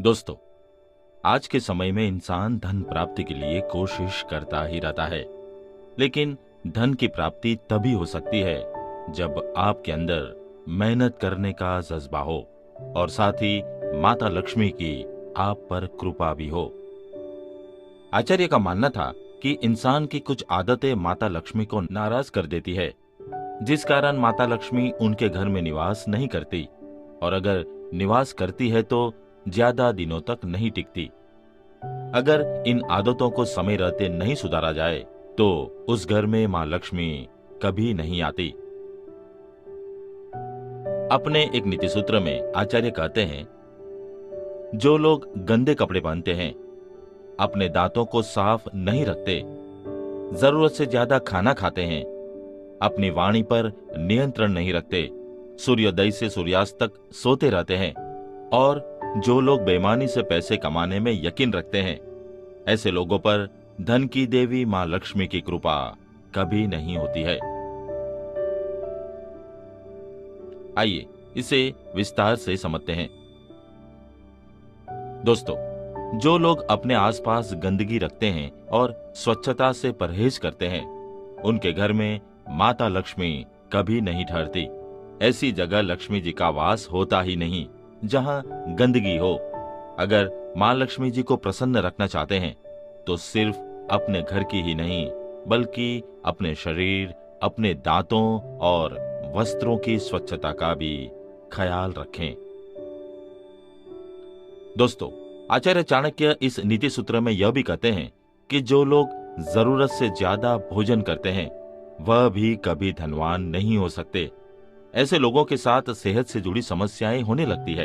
दोस्तों, आज के समय में इंसान धन प्राप्ति के लिए कोशिश करता ही रहता है, लेकिन धन की प्राप्ति तभी हो सकती है जब आपके अंदर मेहनत करने का जज्बा हो और साथ ही माता लक्ष्मी की आप पर कृपा भी हो। आचार्य का मानना था कि इंसान की कुछ आदतें माता लक्ष्मी को नाराज कर देती है, जिस कारण माता लक्ष्मी उनके घर में निवास नहीं करती और अगर निवास करती है तो ज्यादा दिनों तक नहीं टिकती। अगर इन आदतों को समय रहते नहीं सुधारा जाए तो उस घर में मां लक्ष्मी कभी नहीं आती। अपने एक नीति सूत्र में आचार्य कहते हैं, जो लोग गंदे कपड़े पहनते हैं, अपने दांतों को साफ नहीं रखते, जरूरत से ज्यादा खाना खाते हैं, अपनी वाणी पर नियंत्रण नहीं रखते, सूर्योदय से सूर्यास्त तक सोते रहते हैं और जो लोग बेईमानी से पैसे कमाने में यकीन रखते हैं, ऐसे लोगों पर धन की देवी मां लक्ष्मी की कृपा कभी नहीं होती है। आइए इसे विस्तार से समझते हैं। दोस्तों, जो लोग अपने आसपास गंदगी रखते हैं और स्वच्छता से परहेज करते हैं, उनके घर में माता लक्ष्मी कभी नहीं ठहरती। ऐसी जगह लक्ष्मी जी का वास होता ही नहीं जहां गंदगी हो। अगर मां लक्ष्मी जी को प्रसन्न रखना चाहते हैं तो सिर्फ अपने घर की ही नहीं बल्कि अपने शरीर, अपने दांतों और वस्त्रों की स्वच्छता का भी ख्याल रखें। दोस्तों, आचार्य चाणक्य इस नीति सूत्र में यह भी कहते हैं कि जो लोग जरूरत से ज्यादा भोजन करते हैं वह भी कभी धनवान नहीं हो सकते। ऐसे लोगों के साथ सेहत से जुड़ी समस्याएं होने लगती है।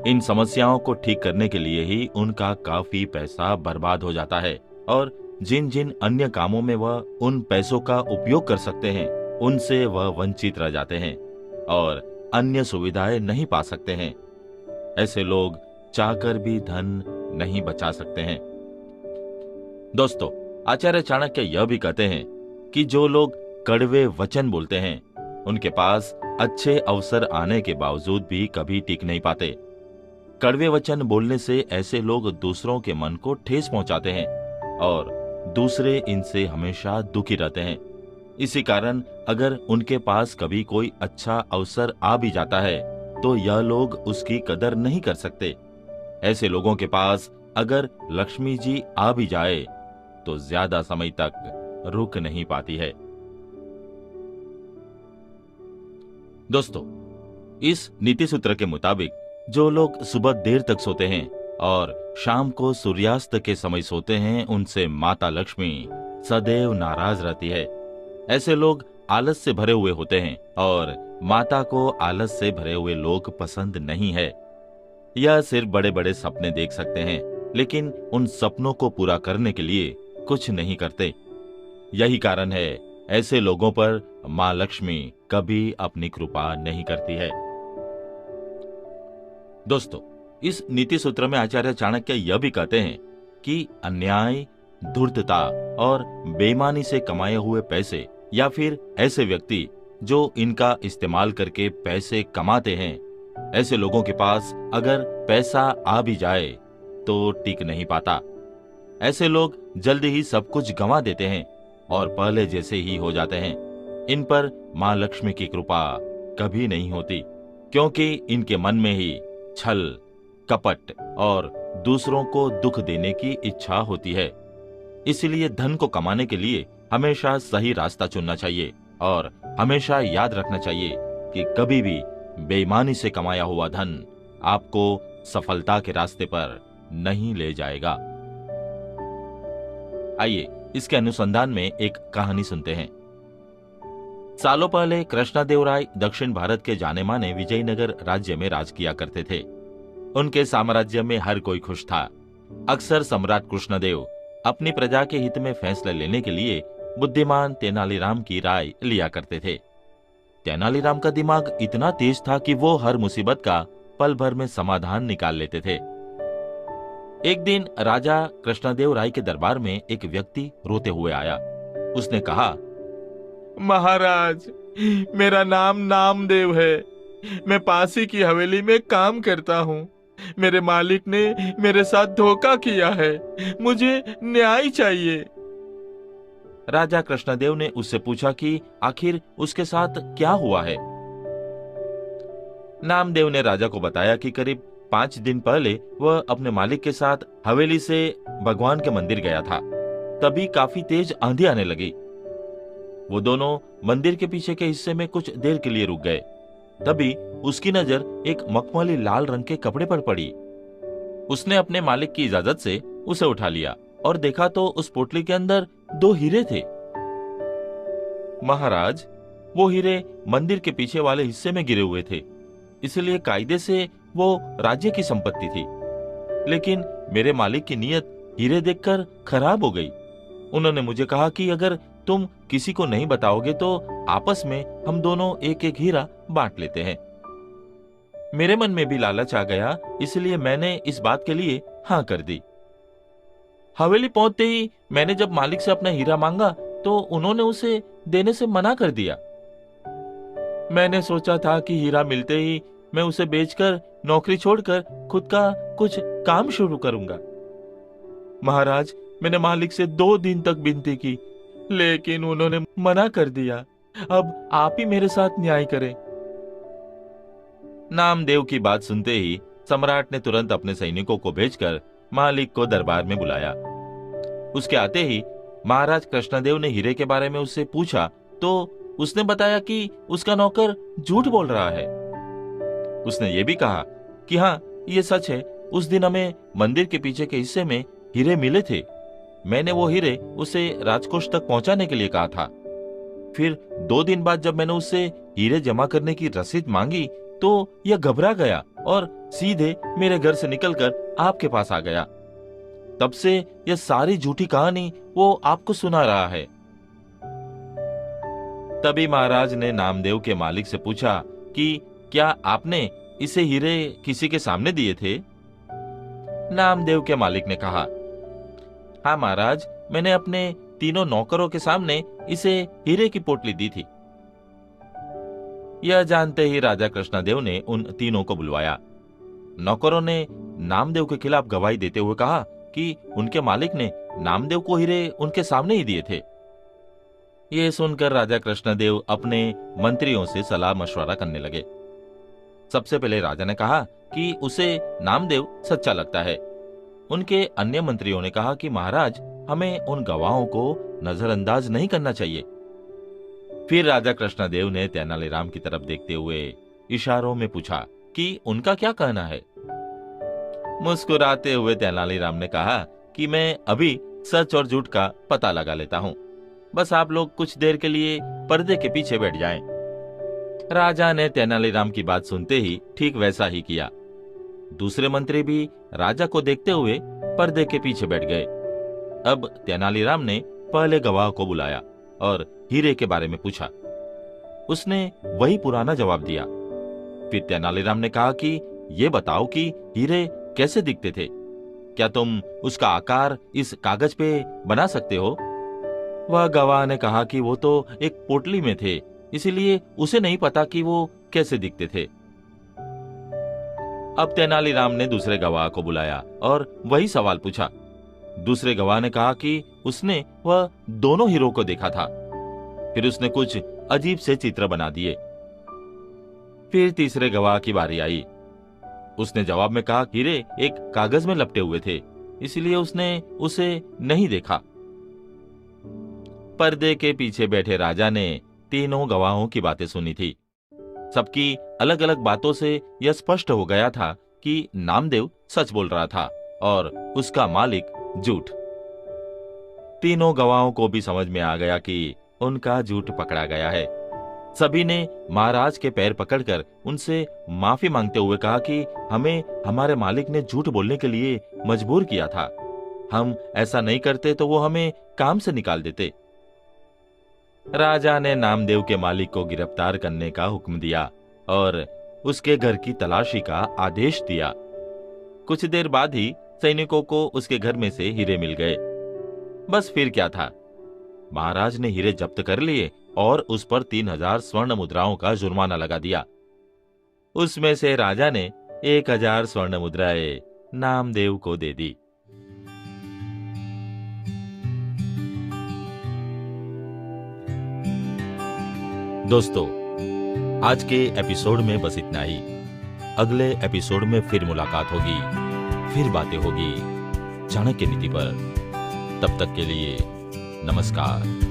इन समस्याओं को ठीक करने के लिए ही उनका काफी पैसा बर्बाद हो जाता है और जिन जिन अन्य कामों में वह उन पैसों का उपयोग कर सकते हैं उनसे वह वंचित रह जाते हैं और अन्य सुविधाएं नहीं पा सकते हैं। ऐसे लोग चाहकर भी धन नहीं बचा सकते हैं। दोस्तों, आचार्य चाणक्य यह भी कहते हैं कि जो लोग कड़वे वचन बोलते हैं उनके पास अच्छे अवसर आने के बावजूद भी कभी टिक नहीं पाते। कड़वे वचन बोलने से ऐसे लोग दूसरों के मन को ठेस पहुंचाते हैं और दूसरे इनसे हमेशा दुखी रहते हैं। इसी कारण अगर उनके पास कभी कोई अच्छा अवसर आ भी जाता है तो यह लोग उसकी कदर नहीं कर सकते। ऐसे लोगों के पास अगर लक्ष्मी जी आ भी जाए तो ज्यादा समय तक रुक नहीं पाती है। दोस्तों, इस नीति सूत्र के मुताबिक जो लोग सुबह देर तक सोते हैं और शाम को सूर्यास्त के समय सोते हैं उनसे माता लक्ष्मी सदैव नाराज रहती है। ऐसे लोग आलस से भरे हुए होते हैं और माता को आलस से भरे हुए लोग पसंद नहीं है। यह सिर्फ बड़े बड़े सपने देख सकते हैं लेकिन उन सपनों को पूरा करने के लिए कुछ नहीं करते। यही कारण है ऐसे लोगों पर मां लक्ष्मी कभी अपनी कृपा नहीं करती है। दोस्तों, इस नीति सूत्र में आचार्य चाणक्य यह भी कहते हैं कि अन्याय, धूर्तता और बेईमानी से कमाए हुए पैसे या फिर ऐसे व्यक्ति जो इनका इस्तेमाल करके पैसे कमाते हैं, ऐसे लोगों के पास अगर पैसा आ भी जाए तो टिक नहीं पाता। ऐसे लोग जल्दी ही सब कुछ गंवा देते हैं और पहले जैसे ही हो जाते हैं। इन पर मां लक्ष्मी की कृपा कभी नहीं होती क्योंकि इनके मन में ही छल, कपट और दूसरों को दुख देने की इच्छा होती है। इसलिए धन को कमाने के लिए हमेशा सही रास्ता चुनना चाहिए और हमेशा याद रखना चाहिए कि कभी भी बेईमानी से कमाया हुआ धन आपको सफलता के रास्ते पर नहीं ले जाएगा। आइए इसके अनुसंधान में एक कहानी सुनते हैं। सालों पहले कृष्णदेवराय दक्षिण भारत के जाने माने विजयनगर राज्य में राज किया करते थे। उनके साम्राज्य में हर कोई खुश था। अक्सर सम्राट कृष्णदेव अपनी प्रजा के हित में फैसले लेने के लिए बुद्धिमान तेनालीराम की राय लिया करते थे। तेनालीराम का दिमाग इतना तेज था कि वो हर मुसीबत का पल भर में समाधान निकाल लेते थे। एक दिन राजा कृष्णदेव राय के दरबार में एक व्यक्ति रोते हुए आया। उसने कहा, महाराज, मेरा नाम नामदेव है। मैं पासी की हवेली में काम करता हूँ। मेरे मालिक ने मेरे साथ धोखा किया है। मुझे न्याय चाहिए। राजा कृष्णदेव ने उससे पूछा कि आखिर उसके साथ क्या हुआ है। नामदेव ने राजा को बताया कि करीब 5 दिन पहले वह अपने मालिक के साथ हवेली से भगवान के मंदिर गया था। तभी काफी तेज आंधी आने लगी। वो दोनों मंदिर के पीछे के हिस्से में कुछ देर के लिए रुक गए। तभी उसकी नजर एक मखमली लाल रंग के कपड़े पर पड़ी। उसने अपने मालिक की इजाजत से उसे उठा लिया और देखा तो उस पोटली के अंदर 2 हीरे थे। महाराज, वो हीरे मंदिर के पीछे वाले हिस्से में गिरे हुए थे, इसलिए कायदे से वो राज्य की संपत्ति थी। लेकिन मेरे मालिक की नीयत हीरे देखकर खराब हो गई। उन्होंने मुझे कहा कि अगर तुम किसी को नहीं बताओगे तो आपस में हम दोनों एक एक हीरा बांट लेते हैं। मेरे मन में भी लालच आ गया, इसलिए मैंने इस बात के लिए हाँ कर दी। हवेली पहुंचते ही मैंने जब मालिक से अपना हीरा मांगा तो उन्होंने उसे देने से मना कर दिया। मैंने सोचा था कि हीरा मिलते ही मैं उसे बेचकर नौकरी छोड़कर खुद का कुछ काम शुरू करूंगा। महाराज, मैंने मालिक से 2 दिन तक विनती की, लेकिन उन्होंने मना कर दिया। अब आप ही मेरे साथ न्याय करें। नामदेव की बात सुनते ही सम्राट ने तुरंत अपने सैनिकों को भेजकर मालिक को दरबार में बुलाया। उसके आते ही महाराज कृष्णदेव ने हीरे के बारे में उससे पूछा तो उसने बताया कि उसका नौकर झूठ बोल रहा है। उसने ये भी कहा कि हाँ, ये सच है, उस दिन हमें मंदिर के पीछे के हिस्से में हीरे मिले थे। मैंने वो हीरे उसे राजकोष तक पहुंचाने के लिए कहा था। फिर 2 दिन बाद जब मैंने उससे हीरे जमा करने की रसीद मांगी तो यह घबरा गया और सीधे मेरे घर से निकलकर आपके पास आ गया। तब से यह सारी झूठी कहानी वो आपको सुना रहा है। तभी महाराज ने नामदेव के मालिक से पूछा कि क्या आपने इसे हीरे किसी के सामने दिए थे? नामदेव के मालिक ने कहा, हाँ महाराज, मैंने अपने तीनों नौकरों के सामने इसे हीरे की पोटली दी थी। यह जानते ही राजा कृष्णदेव ने उन तीनों को बुलवाया। नौकरों ने नामदेव के खिलाफ गवाही देते हुए कहा कि उनके मालिक ने नामदेव को हीरे उनके सामने ही दिए थे। यह सुनकर राजा कृष्णदेव अपने मंत्रियों से सलाह मशवरा करने लगे। सबसे पहले राजा ने कहा कि उसे नामदेव सच्चा लगता है। उनके अन्य मंत्रियों ने कहा कि महाराज, हमें उन गवाहों को नजरअंदाज नहीं करना चाहिए। फिर राजा कृष्णदेव ने तेनालीराम की तरफ देखते हुए इशारों में पूछा कि उनका क्या कहना है। मुस्कुराते हुए तेनालीराम ने कहा कि मैं अभी सच और झूठ का पता लगा लेता हूं, बस आप लोग कुछ देर के लिए पर्दे के पीछे बैठ जाएं। राजा ने तेनालीराम की बात सुनते ही ठीक वैसा ही किया। दूसरे मंत्री भी राजा को देखते हुए पर्दे के पीछे बैठ गए। अब तेनालीराम ने पहले गवाह को बुलाया और हीरे के बारे में पूछा। उसने वही पुराना जवाब दिया। फिर तेनालीराम ने कहा कि ये बताओ कि हीरे कैसे दिखते थे? क्या तुम उसका आकार इस कागज पे बना सकते हो? वह गवाह ने कहा कि वो तो एक पोटली में थे, इसीलिए उसे नहीं पता कि वो कैसे दिखते थे। अब तेनालीराम ने दूसरे गवाह को बुलाया और वही सवाल पूछा। दूसरे गवाह ने कहा कि उसने वह दोनों हीरों को देखा था। फिर उसने कुछ अजीब से चित्र बना दिए। फिर तीसरे गवाह की बारी आई। उसने जवाब में कहा हीरे एक कागज में लपटे हुए थे, इसलिए उसने उसे नहीं देखा। पर्दे के पीछे बैठे राजा ने तीनों गवाहों की बातें सुनी थी। सबकी अलग अलग बातों से यह स्पष्ट हो गया था कि नामदेव सच बोल रहा था और उसका मालिक झूठ। तीनों गवाहों को भी समझ में आ गया कि उनका झूठ पकड़ा गया है। सभी ने महाराज के पैर पकड़कर उनसे माफी मांगते हुए कहा कि हमें हमारे मालिक ने झूठ बोलने के लिए मजबूर किया था। हम ऐसा नहीं करते तो वो हमें काम से निकाल देते। राजा ने नामदेव के मालिक को गिरफ्तार करने का हुक्म दिया और उसके घर की तलाशी का आदेश दिया। कुछ देर बाद ही सैनिकों को उसके घर में से हीरे मिल गए। बस फिर क्या था, महाराज ने हीरे जब्त कर लिए और उस पर 3000 स्वर्ण मुद्राओं का जुर्माना लगा दिया। उसमें से राजा ने 1000 स्वर्ण मुद्राएं नामदेव को दे दी। दोस्तों, आज के एपिसोड में बस इतना ही। अगले एपिसोड में फिर मुलाकात होगी, फिर बातें होगी चाणक्य नीति पर। तब तक के लिए नमस्कार।